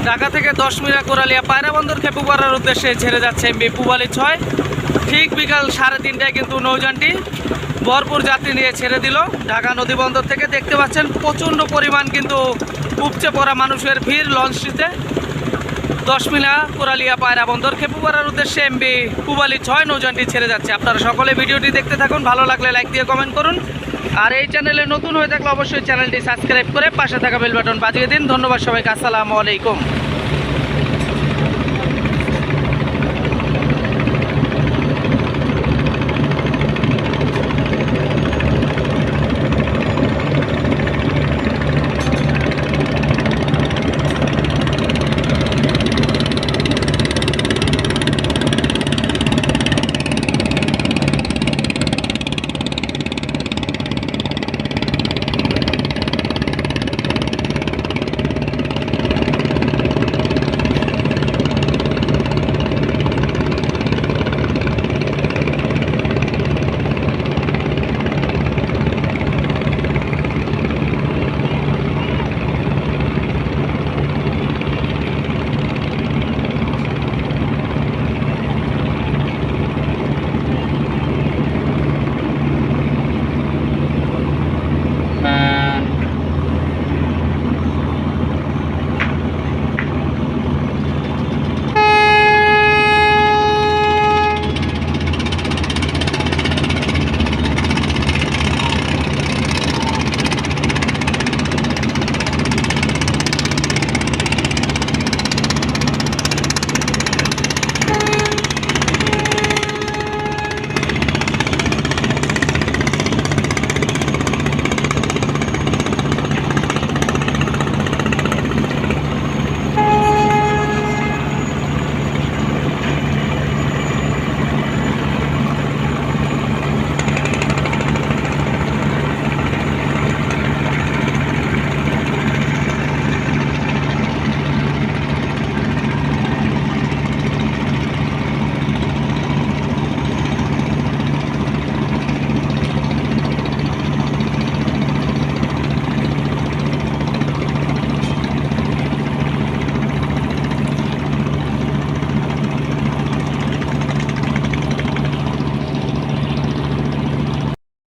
ঢাকা থেকে 10 মিনা কোরালিয়া পায়রা বন্দর খেপু করার উদ্দেশ্যে ছেড়ে যাচ্ছে এমবি পুবালি 6। ঠিক বিকাল 3:30টায় কিন্তু নৌযানটি ভরপুর যাত্রী নিয়ে ছেড়ে দিল ঢাকা নদী বন্দর থেকে। দেখতে পাচ্ছেন প্রচণ্ড পরিমাণ কিন্তু উপচে পড়া মানুষের ভিড় লঞ্চটিতে। 10 মিনা কোরালিয়া পায়রা বন্দর খেপু করার উদ্দেশ্যে এমবি পুবালি 6 নৌযানটি ছেড়ে যাচ্ছে। আপনারা সকলে ভিডিওটি দেখতে থাকুন, ভালো লাগলে লাইক দিয়ে কমেন্ট করুন। আর এই চ্যানেলে নতুন হয়ে থাকলে অবশ্যই চ্যানেলটি সাবস্ক্রাইব করে পাশে থাকা বেল বাটন বাজিয়ে দিন। ধন্যবাদ সবাইকে, আসসালামু আলাইকুম।